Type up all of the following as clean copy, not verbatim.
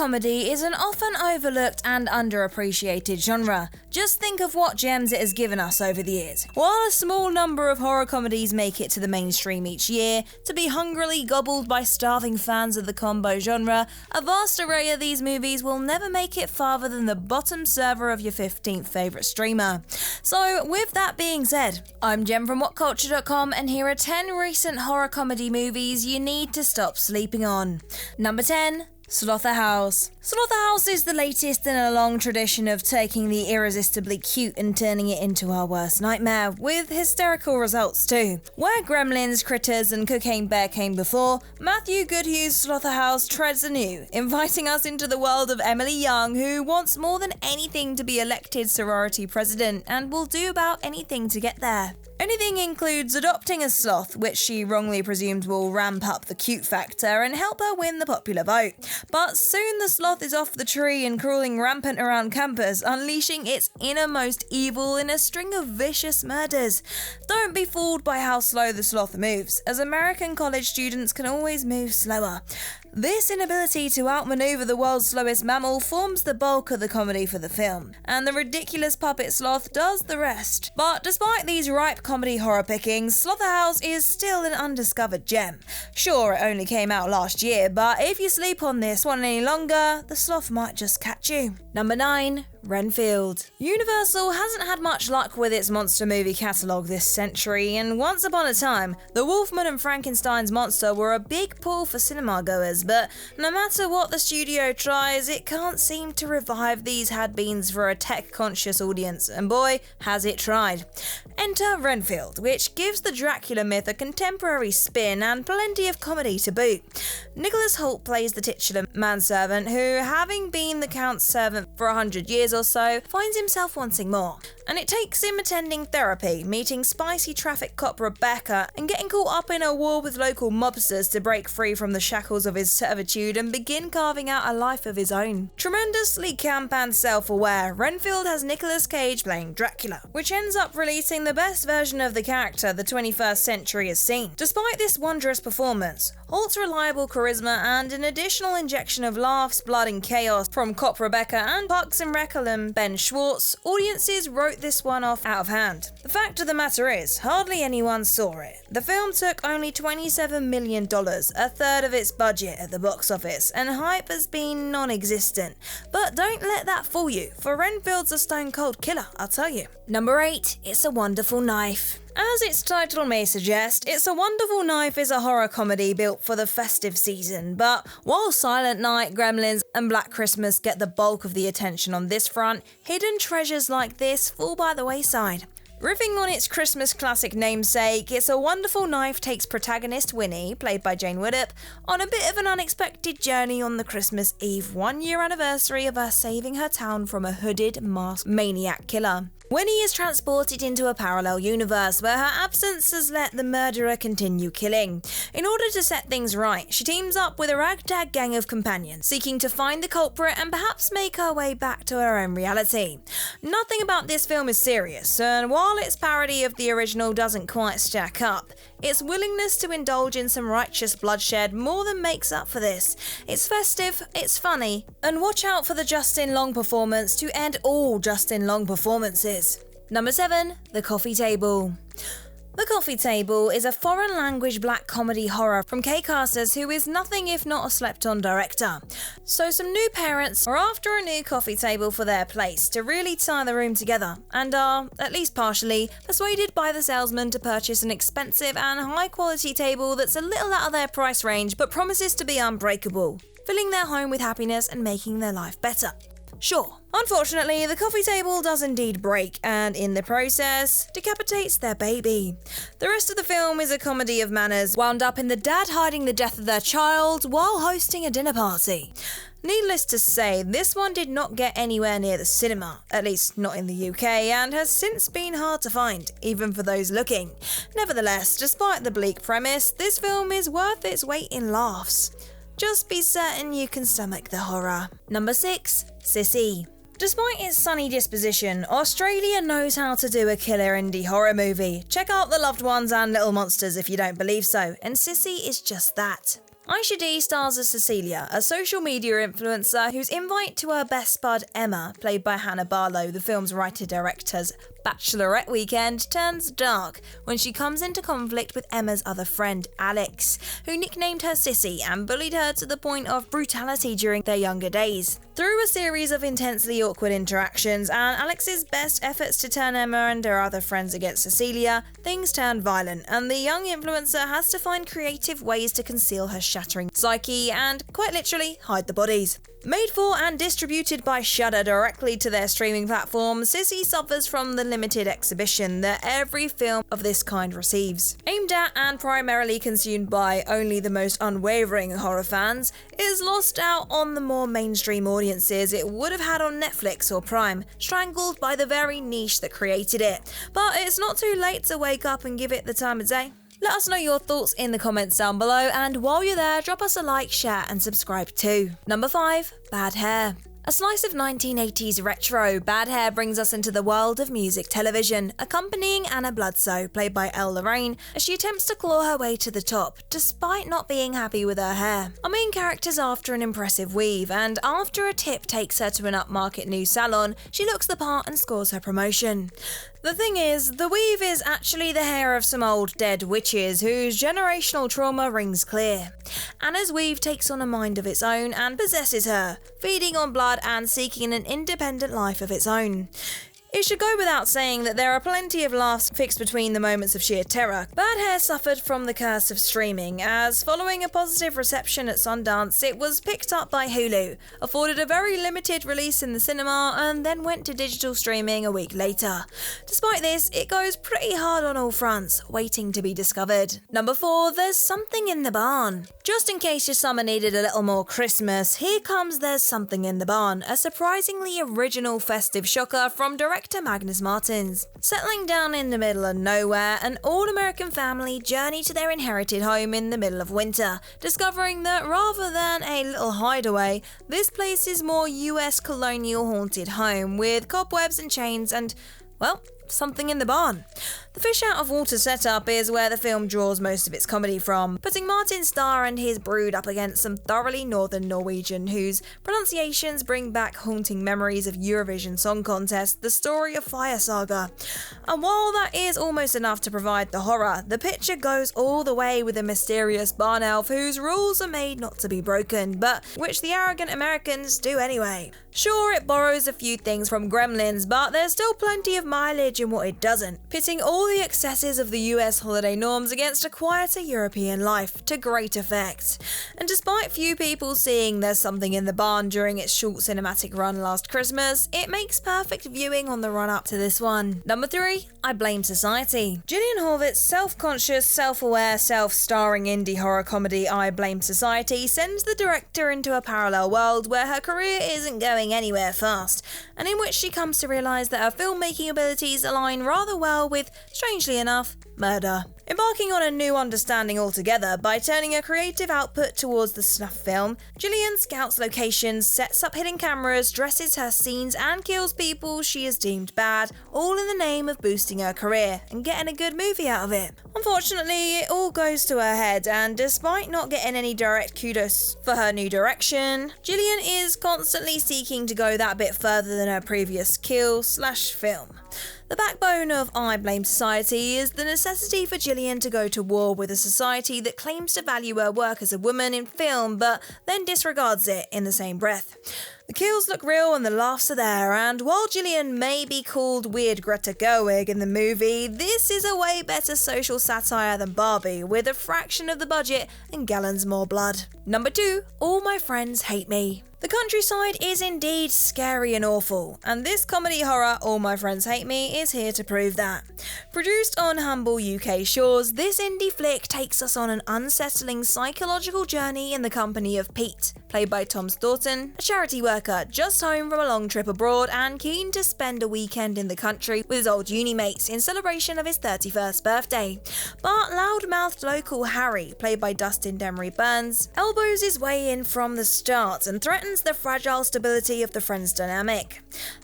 comedy is an often overlooked and underappreciated genre. Just think of what gems it has given us over the years. While a small number of horror comedies make it to the mainstream each year, to be hungrily gobbled by starving fans of the combo genre, a vast array of these movies will never make it farther than the bottom server of your 15th favourite streamer. So with that being said, I'm Jem from WhatCulture.com, and here are 10 recent horror comedy movies you need to stop sleeping on. Number 10. Slotherhouse. Slotherhouse is the latest in a long tradition of taking the irresistibly cute and turning it into our worst nightmare, with hysterical results too. Where Gremlins, Critters and Cocaine Bear came before, Matthew Goodhue's Slotherhouse treads anew, inviting us into the world of Emily Young, who wants more than anything to be elected sorority president and will do about anything to get there. Anything includes adopting a sloth, which she wrongly presumes will ramp up the cute factor and help her win the popular vote. But soon the sloth is off the tree and crawling rampant around campus, unleashing its innermost evil in a string of vicious murders. Don't be fooled by how slow the sloth moves, as American college students can always move slower. This inability to outmaneuver the world's slowest mammal forms the bulk of the comedy for the film, and the ridiculous puppet sloth does the rest. But despite these ripe comedy horror pickings, Slotherhouse is still an undiscovered gem. Sure, it only came out last year, but if you sleep on this one any longer, the sloth might just catch you. Number 9. Renfield. Universal hasn't had much luck with its monster movie catalogue this century, and once upon a time, The Wolfman and Frankenstein's monster were a big pull for cinema goers, but no matter what the studio tries, it can't seem to revive these had-beens for a tech-conscious audience, and boy, has it tried. Enter Renfield, which gives the Dracula myth a contemporary spin and plenty of comedy to boot. Nicholas Hoult plays the titular manservant who, having been the Count's servant for 100 years or so, finds himself wanting more. And it takes him attending therapy, meeting spicy traffic cop Rebecca, and getting caught up in a war with local mobsters to break free from the shackles of his servitude and begin carving out a life of his own. Tremendously camp and self-aware, Renfield has Nicolas Cage playing Dracula, which ends up releasing the best version of the character the 21st century has seen. Despite this wondrous performance, Holt's reliable charisma and an additional injection of laughs, blood and chaos from cop Rebecca and Parks and Rec alum Ben Schwartz, audiences wrote this one off out of hand. The fact of the matter is, hardly anyone saw it. The film took only $27 million, a third of its budget at the box office, and hype has been non-existent. But don't let that fool you, for Renfield's a stone cold killer, I'll tell you. Number 8. It's a Wonderful Knife. As its title may suggest, It's a Wonderful Knife is a horror comedy built for the festive season, but while Silent Night, Gremlins and Black Christmas get the bulk of the attention on this front, hidden treasures like this fall by the wayside. Riffing on its Christmas classic namesake, It's a Wonderful Knife takes protagonist Winnie, played by Jane Widdop, on a bit of an unexpected journey on the Christmas Eve 1-year anniversary of her saving her town from a hooded, masked maniac killer. Winnie is transported into a parallel universe where her absence has let the murderer continue killing. In order to set things right, she teams up with a ragtag gang of companions, seeking to find the culprit and perhaps make her way back to her own reality. Nothing about this film is serious, and while its parody of the original doesn't quite stack up, its willingness to indulge in some righteous bloodshed more than makes up for this. It's festive, it's funny, and watch out for the Justin Long performance to end all Justin Long performances. Number 7. The Coffee Table. The Coffee Table is a foreign language black comedy horror from Kay Casters, who is nothing if not a slept-on director. So some new parents are after a new coffee table for their place to really tie the room together, and are, at least partially, persuaded by the salesman to purchase an expensive and high-quality table that's a little out of their price range but promises to be unbreakable, filling their home with happiness and making their life better. Sure. Unfortunately, the coffee table does indeed break, and in the process, decapitates their baby. The rest of the film is a comedy of manners, wound up in the dad hiding the death of their child while hosting a dinner party. Needless to say, this one did not get anywhere near the cinema, at least not in the UK, and has since been hard to find, even for those looking. Nevertheless, despite the bleak premise, this film is worth its weight in laughs. Just be certain you can stomach the horror. Number 6. Sissy. Despite its sunny disposition, Australia knows how to do a killer indie horror movie. Check out The Loved Ones and Little Monsters if you don't believe so, and Sissy is just that. Aisha D stars as Cecilia, a social media influencer whose invite to her best bud Emma, played by Hannah Barlow, the film's writer-director's bachelorette weekend, turns dark when she comes into conflict with Emma's other friend, Alex, who nicknamed her Sissy and bullied her to the point of brutality during their younger days. Through a series of intensely awkward interactions and Alex's best efforts to turn Emma and her other friends against Cecilia, things turn violent, and the young influencer has to find creative ways to conceal her shattering psyche and, quite literally, hide the bodies. Made for and distributed by Shudder directly to their streaming platform, Sissy suffers from the limited exhibition that every film of this kind receives. Aimed at and primarily consumed by only the most unwavering horror fans, it has lost out on the more mainstream audiences it would have had on Netflix or Prime, strangled by the very niche that created it. But it's not too late to wake up and give it the time of day. Let us know your thoughts in the comments down below, and while you're there, drop us a like, share and subscribe too. Number 5. Bad Hair. A slice of 1980s retro, Bad Hair brings us into the world of music television, accompanying Anna Bloodsoe, played by Elle Lorraine, as she attempts to claw her way to the top, despite not being happy with her hair. Our main character's after an impressive weave, and after a tip takes her to an upmarket new salon, she looks the part and scores her promotion. The thing is, the weave is actually the hair of some old dead witches whose generational trauma rings clear. Anna's weave takes on a mind of its own and possesses her, feeding on blood and seeking an independent life of its own. It should go without saying that there are plenty of laughs fixed between the moments of sheer terror. Bad Hair suffered from the curse of streaming, as following a positive reception at Sundance, it was picked up by Hulu, afforded a very limited release in the cinema, and then went to digital streaming a week later. Despite this, it goes pretty hard on all fronts, waiting to be discovered. Number 4, There's Something in the Barn. Just in case your summer needed a little more Christmas, here comes There's Something in the Barn, a surprisingly original festive shocker from director Magnus Martins. Settling down in the middle of nowhere, an all-American family journey to their inherited home in the middle of winter, discovering that rather than a little hideaway, this place is more US colonial haunted home with cobwebs and chains and, well, something in the barn. The fish out of water setup is where the film draws most of its comedy from, putting Martin's star and his brood up against some thoroughly northern Norwegian whose pronunciations bring back haunting memories of Eurovision Song Contest, The Story of Fire Saga. And while that is almost enough to provide the horror, the picture goes all the way with a mysterious barn elf whose rules are made not to be broken, but which the arrogant Americans do anyway. Sure, it borrows a few things from Gremlins, but there's still plenty of mileage in what it doesn't, pitting all the excesses of the US holiday norms against a quieter European life, to great effect. And despite few people seeing There's Something in the Barn during its short cinematic run last Christmas, it makes perfect viewing on the run-up to this one. Number 3, I Blame Society. Gillian Horvit's self-conscious, self-aware, self-starring indie horror comedy I Blame Society sends the director into a parallel world where her career isn't going anywhere fast, and in which she comes to realise that her filmmaking abilities align rather well with, strangely enough, murder. Embarking on a new understanding altogether by turning her creative output towards the snuff film, Gillian scouts locations, sets up hidden cameras, dresses her scenes and kills people she has deemed bad, all in the name of boosting her career and getting a good movie out of it. Unfortunately, it all goes to her head, and despite not getting any direct kudos for her new direction, Gillian is constantly seeking to go that bit further than her previous kill/film. The backbone of I Blame Society is the necessity for Gillian to go to war with a society that claims to value her work as a woman in film but then disregards it in the same breath. The kills look real and the laughs are there, and while Gillian may be called Weird Greta Gerwig in the movie, this is a way better social satire than Barbie, with a fraction of the budget and gallons more blood. Number 2, All My Friends Hate Me. The countryside is indeed scary and awful, and this comedy horror, All My Friends Hate Me, is here to prove that. Produced on humble UK shores, this indie flick takes us on an unsettling psychological journey in the company of Pete, played by Tom Staunton, a charity worker just home from a long trip abroad and keen to spend a weekend in the country with his old uni mates in celebration of his 31st birthday. But loud-mouthed local Harry, played by Dustin Demery Burns, elbows his way in from the start and threatens the fragile stability of the friends' dynamic.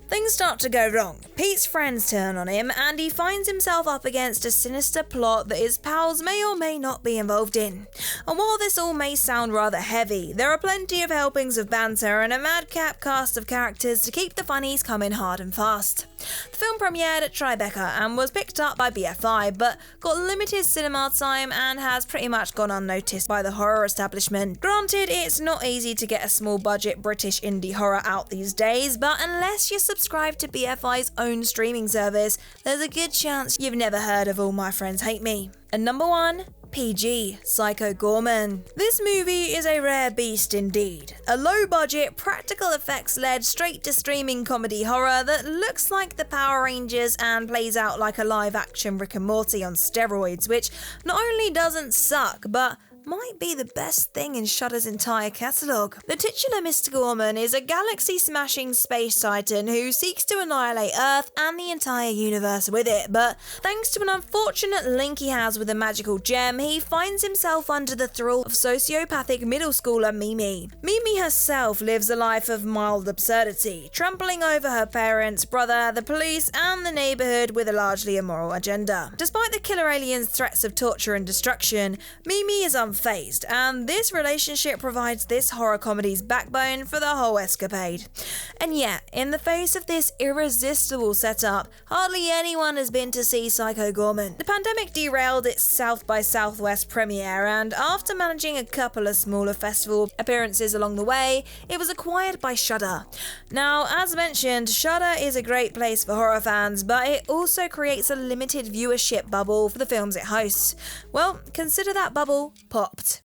Things start to go wrong. Pete's friends turn on him, and he finds himself up against a sinister plot that his pals may or may not be involved in. And while this all may sound rather heavy, there are plenty of helpings of banter and a madcap cast of characters to keep the funnies coming hard and fast. The film premiered at Tribeca and was picked up by BFI, but got limited cinema time and has pretty much gone unnoticed by the horror establishment. Granted, it's not easy to get a small budget British indie horror out these days, but unless you're subscribed to BFI's own streaming service, there's a good chance you've never heard of All My Friends Hate Me. And number 1, PG, Psycho Goreman. This movie is a rare beast indeed. A low-budget, practical effects-led, straight-to-streaming comedy horror that looks like the Power Rangers and plays out like a live-action Rick and Morty on steroids, which not only doesn't suck, but might be the best thing in Shudder's entire catalogue. The titular Mr. Goreman is a galaxy-smashing space titan who seeks to annihilate Earth and the entire universe with it, but thanks to an unfortunate link he has with a magical gem, he finds himself under the thrall of sociopathic middle schooler Mimi. Mimi herself lives a life of mild absurdity, trampling over her parents, brother, the police, and the neighbourhood with a largely immoral agenda. Despite the killer alien's threats of torture and destruction, Mimi is unfazed, and this relationship provides this horror comedy's backbone for the whole escapade. And yet, in the face of this irresistible setup, hardly anyone has been to see Psycho Goreman. The pandemic derailed its South by Southwest premiere, and after managing a couple of smaller festival appearances along the way, it was acquired by Shudder. Now, as mentioned, Shudder is a great place for horror fans, but it also creates a limited viewership bubble for the films it hosts. Well, consider that bubble popped.